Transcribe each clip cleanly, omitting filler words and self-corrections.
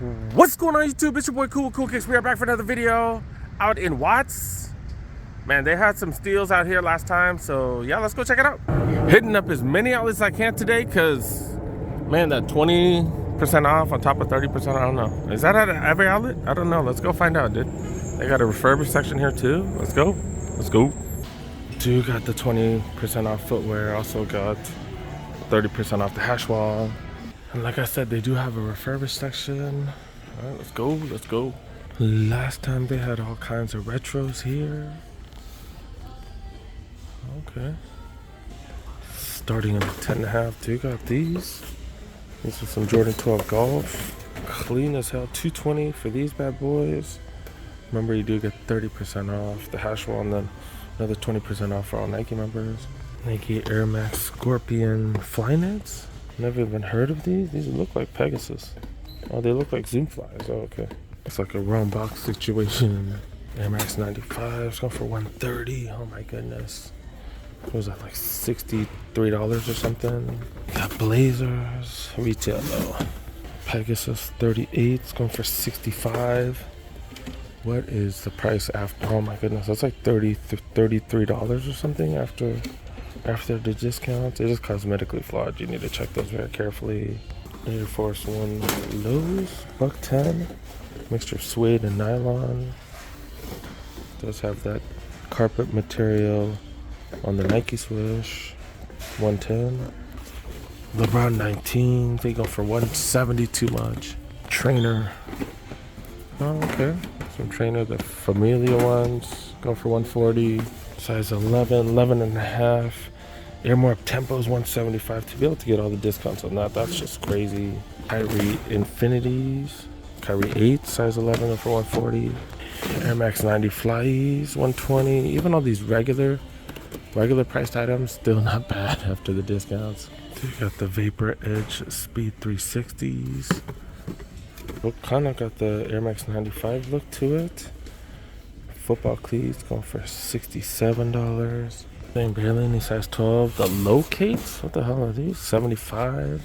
What's going on YouTube? It's your boy Cool Kicks. We are back for another video out in Watts. Man, they had some steals out here last time, so yeah, let's go check it out. Hitting up as many outlets as I can today because, man, that 20% off on top of 30%, I don't know. Is that at every outlet? I don't know. Let's go find out, dude. They got a refurbished section here too. Let's go. Let's go. Dude got the 20% off footwear. Also got 30% off the hash wall. And like I said, they do have a refurbished section. All right, let's go, let's go. Last time they had all kinds of retros here. Okay. Starting in the 10.5, dude got these. These are some Jordan 12 Golf. Clean as hell, $220 for these bad boys. Remember, you do get 30% off the hash wall and then another 20% off for all Nike members. Nike Air Max Scorpion Flyknits. Never even heard of these. These look like Pegasus. Oh, they look like Zoom flies. Oh, okay. It's like a round box situation. Air Max 95's going for $130. Oh my goodness. What was that, like $63 or something? Got Blazers. Retail though. Pegasus 38's going for $65. What is the price after? Oh my goodness. That's like $33 or something after the discounts. It is cosmetically flawed. You need to check those very carefully. Air Force One lows, $110. Mixture of suede and nylon. Does have that carpet material on the Nike swoosh. $110. LeBron 19. They go for $170. Too much. Trainer. Oh, okay. Some Trainer, the familiar ones, go for $140. Size 11 and a half. Air More Tempos $175. To be able to get all the discounts on that, that's just crazy. Kyrie Infinities, Kyrie 8, size 11 for $140. Air Max 90 Flyies $120. Even all these regular priced items, still not bad after the discounts. You got the Vapor Edge Speed 360s. Look, kind of got the Air Max 95 look to it. Football cleats going for $67. Same barely any size 12. The Locates, what the hell are these? $75.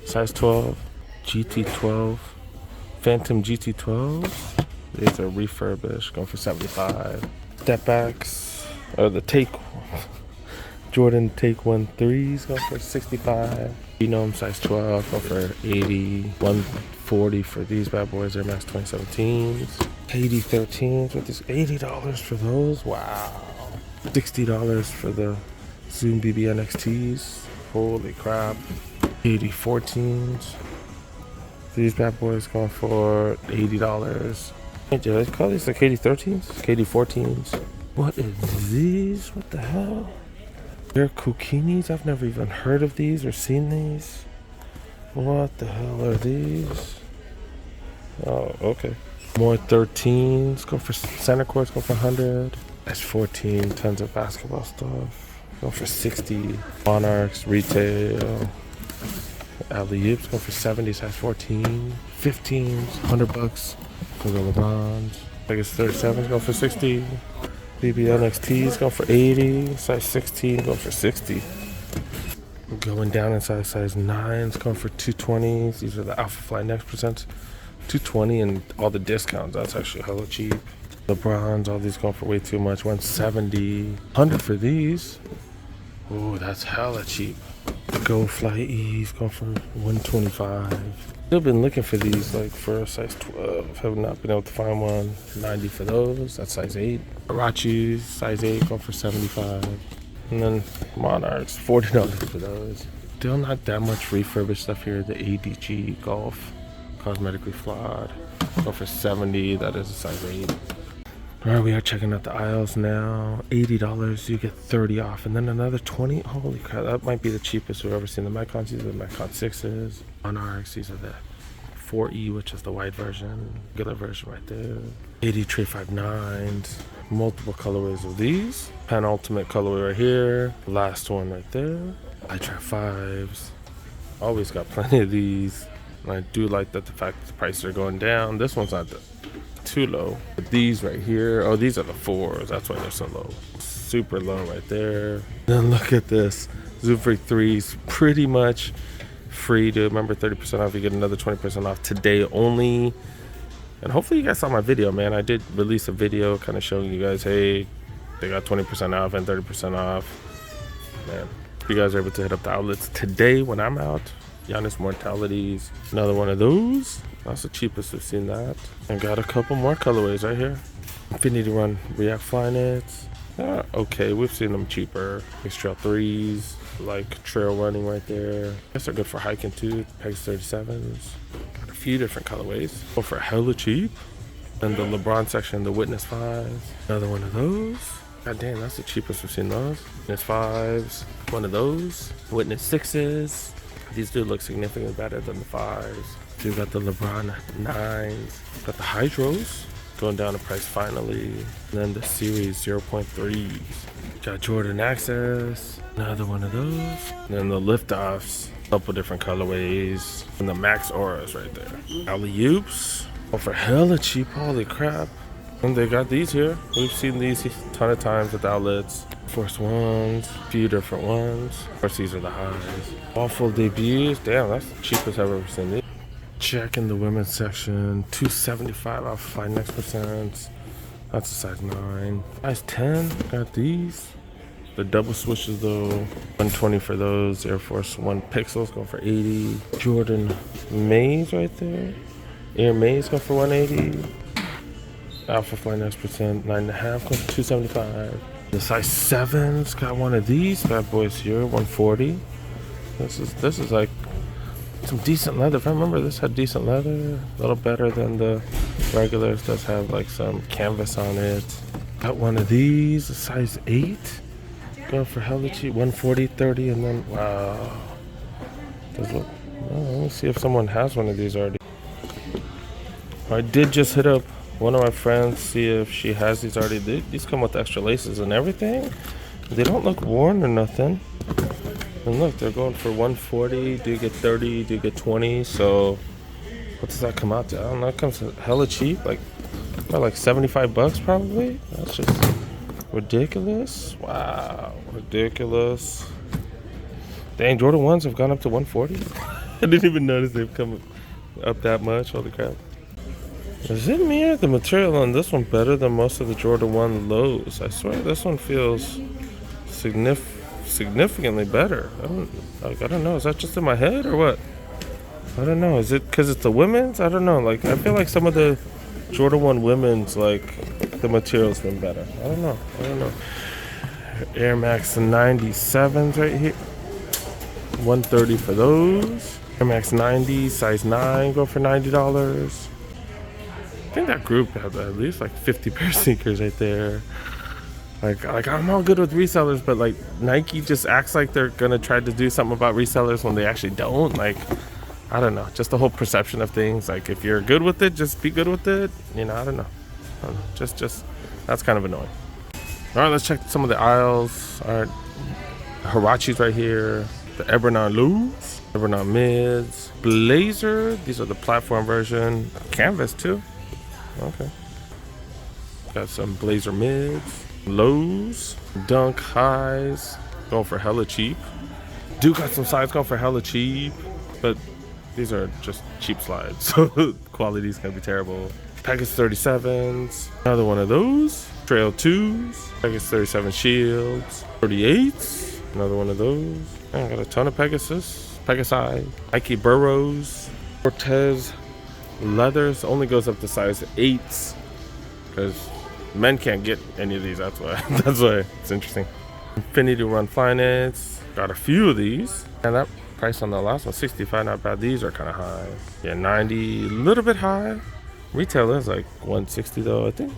Size 12. GT12. Phantom GT12. These are refurbished, going for $75. Step backs, or the Jordan Take 1 3s going for $65. Genome size 12 going for $80. $140 for these bad boys. Air Max 2017s. 13s with this $80 for those. Wow. $60 for the Zoom BB NXTs. Holy crap. 14s. These bad boys going for $80. Hey, did I call these the KD13s? KD14s. What is these? What the hell? They're Kukinis. I've never even heard of these or seen these. What the hell are these? Oh, okay. More 13s. Go for center courts. Go for $100. That's 14. Tons of basketball stuff. Go for $60. Monarchs retail. Alley-oops go for $70. Size 14. 15s. $100 for the LeBrons. I guess 37s go for $60. BB NXTs go for $80. Size 16 go for $60. Going down in size 9s going for $220s. These are the Alpha Fly Next Presents. $220 and all the discounts. That's actually hella cheap. LeBrons, all these going for way too much. $170. $100 for these. Oh, that's hella cheap. The Go Fly E's going for $125. Still been looking for these like for a size 12. Have not been able to find one. $90 for those. That's size 8. Arachis, size 8 going for $75. And then Monarchs, $40 for those. Still not that much refurbished stuff here. The ADG Golf, cosmetically flawed, go for $70. That is a size 8. Alright, we are checking out the aisles now. $80, you get 30 off, and then another 20. Holy crap, that might be the cheapest we've ever seen. The Microns, these are the Micron 6s. Monarchs, these are the 4E, which is the white version. Regular version right there. 80 Tray 59s. Multiple colorways of these. Penultimate colorway right here. Last one right there. I Try 5s. Always got plenty of these. And I do like that the fact that the prices are going down. This one's not too low. But these right here, oh, these are the 4s. That's why they're so low. Super low right there. Then look at this. Zoom Freak 3s, pretty much free, dude. Remember, 30% off. You get another 20% off today only. And hopefully you guys saw my video, man. I did release a video kind of showing you guys, hey, they got 20% off and 30% off. Man, if you guys are able to hit up the outlets today when I'm out, Giannis Mortalities, another one of those. That's the cheapest we've seen that. And got a couple more colorways right here. Infinity Run React Flyknits. Okay, we've seen them cheaper. Mixed Trail 3s, like trail running right there. I guess they're good for hiking too. Pegs 37s. Got a few different colorways. Go for hella cheap. And the LeBron section, the Witness 5s. Another one of those. God damn, that's the cheapest we've seen those. Witness 5s. One of those. Witness 6s. These do look significantly better than the 5s. So you got the LeBron 9s. Got the Hydros. Going down in price finally. And then the Series 0.3s. Got Jordan Access. Another one of those. And then the Liftoffs. A couple different colorways. And the Max Auras right there. Alley Oops. Oh, for hella cheap. Holy crap. And they got these here. We've seen these a ton of times at the outlets. Force Ones. A few different ones. Of course, these are the highs. All full debuts. Damn, that's the cheapest I've ever seen these. Check in the women's section. $275 off Flyknits%. That's a size 9. Size 10. Got these. The double switches though. 120 for those. Air Force One Pixels going for 80. Jordan Mays right there. Air Mays going for 180. Alpha Flyknits%. 9.5 going for 275. The size 7's got one of these bad boys here. 140. This is like some decent leather. If I remember, this had decent leather. A little better than the regulars. Does have like some canvas on it. Got one of these, a size 8. Going for hella cheap. 140, 30, and then wow. Does look. Well, let me see if someone has one of these already. I did just hit up one of my friends, see if she has these already. These come with extra laces and everything. They don't look worn or nothing. And look, they're going for 140. Do you get 30? Do you get 20? So what does that come out to? I don't know. It comes hella cheap, like about like $75 probably. That's just ridiculous. Wow, ridiculous. Dang, Jordan 1s have gone up to 140. I didn't even notice they've come up that much. Holy crap. Is it me or the material on this one better than most of the Jordan 1 lows? I swear this one feels significantly better. I don't know. Is that just in my head or what? I don't know. Is it because it's the women's? I don't know. Like, I feel like some of the Jordan 1 women's, like, the material's been better. I don't know. Air Max 97s right here. 130 for those. Air Max 90, size 9, go for $90. I think that group had at least like 50 pair of sneakers right there. Like I'm all good with resellers, but like Nike just acts like they're gonna try to do something about resellers when they actually don't. Like, I don't know, just the whole perception of things. Like, if you're good with it, just be good with it. You know, I don't know. Just that's kind of annoying. All right, let's check some of the aisles. All right, Hirachis right here. The Ebernon lows, Ebernon mids, Blazer. These are the platform version. Canvas too. Okay. Got some Blazer mids, lows, Dunk highs, going for hella cheap. Do got some sides going for hella cheap, but these are just cheap slides, so quality's gonna be terrible. Pegasus 37s, another one of those. Trail 2s, Pegasus 37 Shields, 38s, another one of those. I got a ton of Pegasi, Nike Burrows, Cortez leathers. Only goes up to size 8s because men can't get any of these. That's why it's interesting. Infinity Run Flyknits, got a few of these, and that price on the last one, 65, not bad. These are kind of high. Yeah, 90, a little bit high. Retail is like 160 though, I think.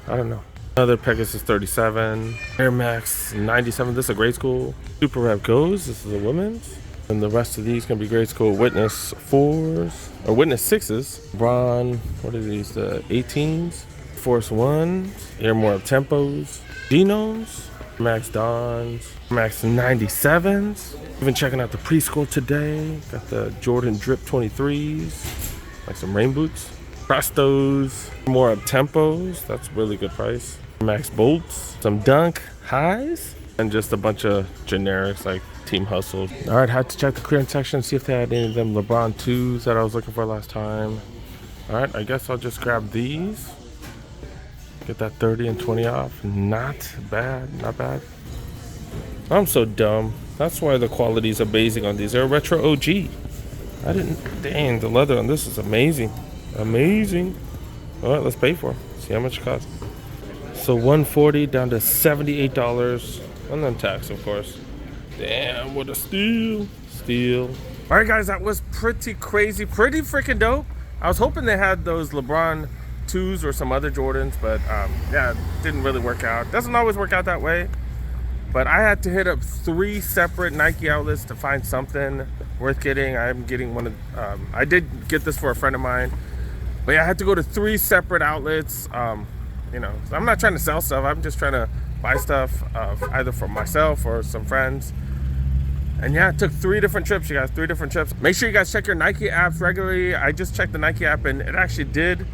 I don't know. Another Pegasus 37, Air Max 97. This is a grade school. Super Rev Goes. This is a women's. And the rest of these can be grade school. Witness 4s or Witness 6s. Bron. What are these? The 18s. Force Ones. Air More Tempos. Genomes. Max Dons. Max 97s. Even checking out the preschool today. Got the Jordan Drip 23s. Like some rain boots. Prestos. More Tempos. That's really good price. Max Bolts. Some Dunk highs. And just a bunch of generics like Team hustle. All right, had to check the clearance section, see if they had any of them LeBron 2s that I was looking for last time. All right, I guess I'll just grab these. Get that 30 and 20 off. Not bad, not bad. I'm so dumb. That's why the quality is amazing on these. They're a retro OG. I didn't, dang, the leather on this is amazing. Amazing. All right, let's pay for it. See how much it costs. So $140 down to $78. And then tax, of course. Damn, what a steal. Steal. All right, guys, that was pretty crazy. Pretty freaking dope. I was hoping they had those LeBron 2s or some other Jordans, but yeah, it didn't really work out. Doesn't always work out that way. But I had to hit up 3 separate Nike outlets to find something worth getting. I'm getting one of, I did get this for a friend of mine. But yeah, I had to go to 3 separate outlets. You know, so I'm not trying to sell stuff. I'm just trying to buy stuff either for myself or some friends. And yeah, it took 3 different trips, you guys, 3 different trips. Make sure you guys check your Nike apps regularly. I just checked the Nike app and it actually did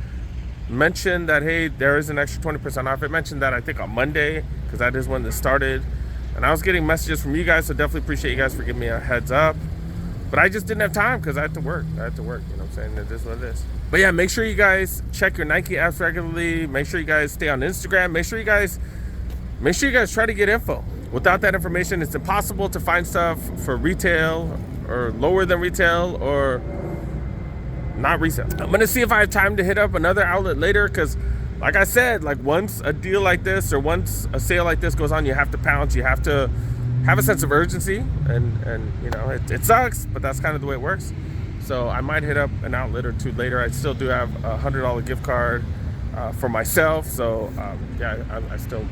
mention that, hey, there is an extra 20% off. It mentioned that, I think, on Monday, because that is when this started. And I was getting messages from you guys, so definitely appreciate you guys for giving me a heads up. But I just didn't have time because I had to work. You know what I'm saying? It is what it is. But yeah, make sure you guys check your Nike apps regularly. Make sure you guys stay on Instagram. Make sure you guys try to get info. Without that information, it's impossible to find stuff for retail or lower than retail or not resale. I'm gonna see if I have time to hit up another outlet later, because like I said, like once a deal like this or once a sale like this goes on, you have to pounce. You have to have a sense of urgency, and you know, it sucks, but that's kind of the way it works. So I might hit up an outlet or 2 later. I still do have a $100 gift card for myself. So yeah, I'm still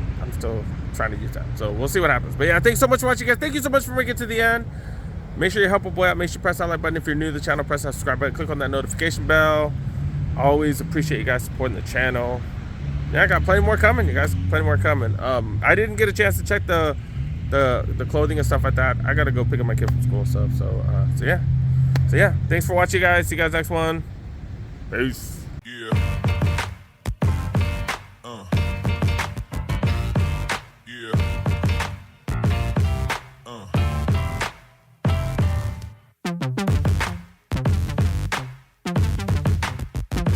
trying to use that. So we'll see what happens. But yeah, thanks so much for watching, guys. Thank you so much for making it to the end. Make sure you help a boy out. Make sure you press that like button if you're new to the channel. Press that subscribe button. Click on that notification bell. Always appreciate you guys supporting the channel. Yeah, I got plenty more coming, you guys. Plenty more coming. I didn't get a chance to check the clothing and stuff like that. I gotta go pick up my kid from school and stuff. So yeah. Thanks for watching, guys. See you guys next one. Peace.